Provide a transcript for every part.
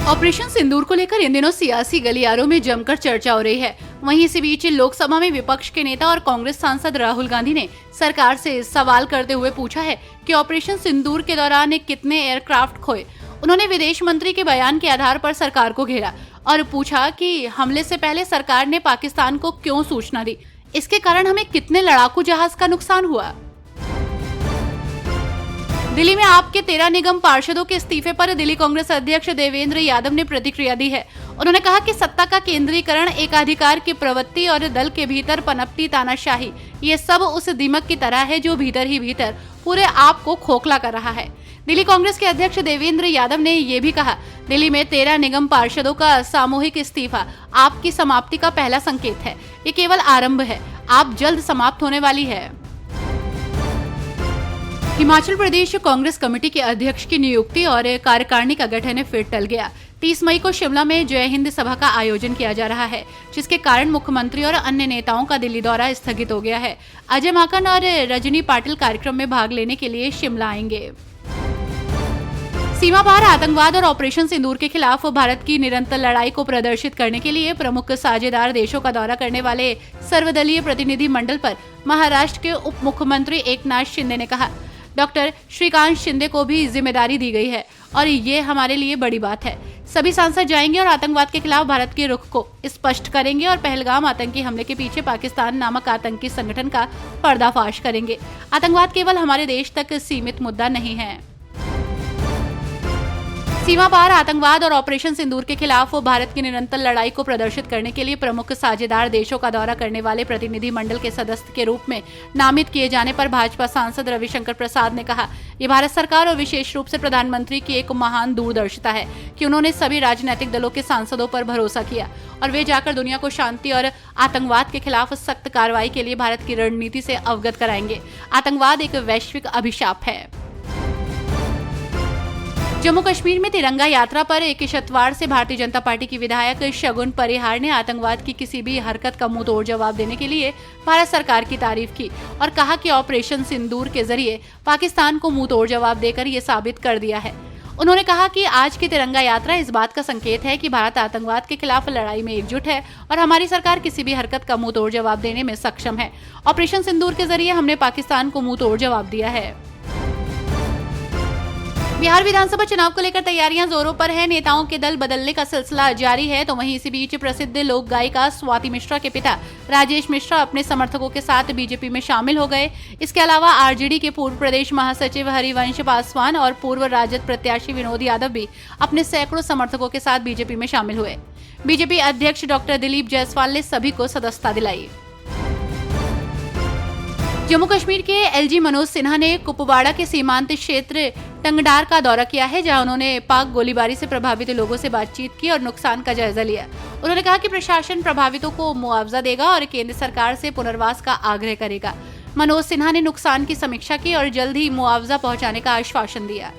Operation सिंदूर को लेकर इन दिनों सियासी गलियारों में जमकर चर्चा हो रही है। वहीं इसी बीच लोकसभा में विपक्ष के नेता और कांग्रेस सांसद राहुल गांधी ने सरकार से सवाल करते हुए पूछा है कि ऑपरेशन सिंदूर के दौरान कितने एयरक्राफ्ट खोए। उन्होंने विदेश मंत्री के बयान के आधार पर सरकार को घेरा और पूछा कि हमले से पहले सरकार ने पाकिस्तान को क्यों सूचना दी, इसके कारण हमें कितने लड़ाकू जहाज का नुकसान हुआ। दिल्ली में आप के 13 निगम पार्षदों के इस्तीफे पर दिल्ली कांग्रेस अध्यक्ष देवेंद्र यादव ने प्रतिक्रिया दी है। उन्होंने कहा कि सत्ता का केंद्रीकरण, एकाधिकार की प्रवृत्ति और दल के भीतर पनपती तानाशाही, ये सब उस दीमक की तरह है जो भीतर ही भीतर पूरे आप को खोखला कर रहा है। दिल्ली कांग्रेस के अध्यक्ष देवेंद्र यादव ने ये भी कहा, दिल्ली में 13 निगम पार्षदों का सामूहिक इस्तीफा आपकी समाप्ति का पहला संकेत है। ये केवल आरंभ है, आप जल्द समाप्त होने वाली है। हिमाचल प्रदेश कांग्रेस कमेटी के अध्यक्ष की नियुक्ति और कार्यकारिणी का गठन फिर टल गया। 30 मई को शिमला में जय हिंद सभा का आयोजन किया जा रहा है, जिसके कारण मुख्यमंत्री और अन्य नेताओं का दिल्ली दौरा स्थगित हो गया है। अजय माकन और रजनी पाटिल कार्यक्रम में भाग लेने के लिए शिमला आएंगे। सीमा पार आतंकवाद और ऑपरेशन सिंदूर के खिलाफ भारत की निरंतर लड़ाई को प्रदर्शित करने के लिए प्रमुख साझेदार देशों का दौरा करने वाले सर्वदलीय प्रतिनिधि मंडल पर महाराष्ट्र के उप मुख्यमंत्री एकनाथ शिंदे ने कहा, डॉक्टर श्रीकांत शिंदे को भी जिम्मेदारी दी गई है और ये हमारे लिए बड़ी बात है। सभी सांसद जाएंगे और आतंकवाद के खिलाफ भारत के रुख को स्पष्ट करेंगे और पहलगाम आतंकी हमले के पीछे पाकिस्तान नामक आतंकी संगठन का पर्दाफाश करेंगे। आतंकवाद केवल हमारे देश तक सीमित मुद्दा नहीं है। सीमा पार आतंकवाद और ऑपरेशन सिंदूर के खिलाफ भारत की निरंतर लड़ाई को प्रदर्शित करने के लिए प्रमुख साझेदार देशों का दौरा करने वाले प्रतिनिधि मंडल के सदस्य के रूप में नामित किए जाने पर भाजपा सांसद रविशंकर प्रसाद ने कहा, ये भारत सरकार और विशेष रूप से प्रधानमंत्री की एक महान दूरदर्शिता है कि उन्होंने सभी राजनीतिक दलों के सांसदों पर भरोसा किया और वे जाकर दुनिया को शांति और आतंकवाद के खिलाफ सख्त कार्रवाई के लिए भारत की रणनीति से अवगत कराएंगे। आतंकवाद एक वैश्विक अभिशाप है। जम्मू कश्मीर में तिरंगा यात्रा पर एक शतवाड़ से भारतीय जनता पार्टी की विधायक शगुन परिहार ने आतंकवाद की किसी भी हरकत का मुंह तोड़ जवाब देने के लिए भारत सरकार की तारीफ की और कहा कि ऑपरेशन सिंदूर के जरिए पाकिस्तान को मुंह तोड़ जवाब देकर ये साबित कर दिया है। उन्होंने कहा कि आज की तिरंगा यात्रा इस बात का संकेत है कि भारत आतंकवाद के खिलाफ लड़ाई में एकजुट है और हमारी सरकार किसी भी हरकत का मुंह तोड़ जवाब देने में सक्षम है। ऑपरेशन सिंदूर के जरिए हमने पाकिस्तान को मुंह तोड़ जवाब दिया है। बिहार विधानसभा चुनाव को लेकर तैयारियां जोरों पर है। नेताओं के दल बदलने का सिलसिला जारी है। तो वहीं इसी बीच प्रसिद्ध लोक गायिका स्वाति मिश्रा के पिता राजेश मिश्रा अपने समर्थकों के साथ बीजेपी में शामिल हो गए। इसके अलावा आरजेडी के पूर्व प्रदेश महासचिव हरिवंश पासवान और पूर्व राजद प्रत्याशी विनोद यादव भी अपने सैकड़ों समर्थकों के साथ बीजेपी में शामिल हुए। बीजेपी अध्यक्ष डॉक्टर दिलीप जायसवाल ने सभी को सदस्यता दिलाई। जम्मू कश्मीर के एलजी मनोज सिन्हा ने कुपवाड़ा के सीमांत क्षेत्र टंगडार का दौरा किया है, जहां उन्होंने पाक गोलीबारी से प्रभावित लोगों से बातचीत की और नुकसान का जायजा लिया। उन्होंने कहा कि प्रशासन प्रभावितों को मुआवजा देगा और केंद्र सरकार से पुनर्वास का आग्रह करेगा। मनोज सिन्हा ने नुकसान की समीक्षा की और जल्द ही मुआवजा पहुंचाने का आश्वासन दिया।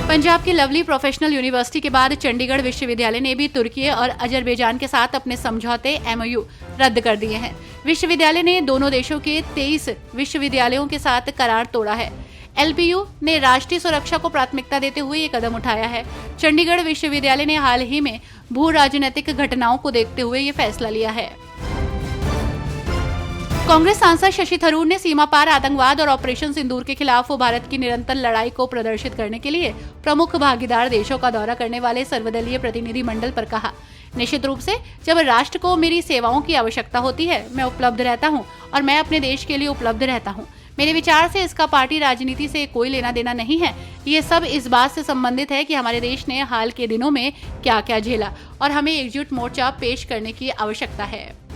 पंजाब की लवली प्रोफेशनल यूनिवर्सिटी के बाद चंडीगढ़ विश्वविद्यालय ने भी तुर्की और अजरबैजान के साथ अपने समझौते MOU रद्द कर दिए हैं। विश्वविद्यालय ने दोनों देशों के 23 विश्वविद्यालयों के साथ करार तोड़ा है। LPU ने राष्ट्रीय सुरक्षा को प्राथमिकता देते हुए ये कदम उठाया है। चंडीगढ़ विश्वविद्यालय ने हाल ही में भू राजनीतिक घटनाओं को देखते हुए ये फैसला लिया है। कांग्रेस सांसद शशि थरूर ने सीमा पार आतंकवाद और ऑपरेशन सिंदूर के खिलाफ भारत की निरंतर लड़ाई को प्रदर्शित करने के लिए प्रमुख भागीदार देशों का दौरा करने वाले सर्वदलीय प्रतिनिधि मंडल पर कहा, निश्चित रूप से जब राष्ट्र को मेरी सेवाओं की आवश्यकता होती है, मैं उपलब्ध रहता हूं और मैं अपने देश के लिए उपलब्ध रहता हूं। मेरे विचार से इसका पार्टी राजनीति से कोई लेना देना नहीं है। ये सब इस बात से संबंधित है कि हमारे देश ने हाल के दिनों में क्या क्या झेला और हमें एकजुट मोर्चा पेश करने की आवश्यकता है।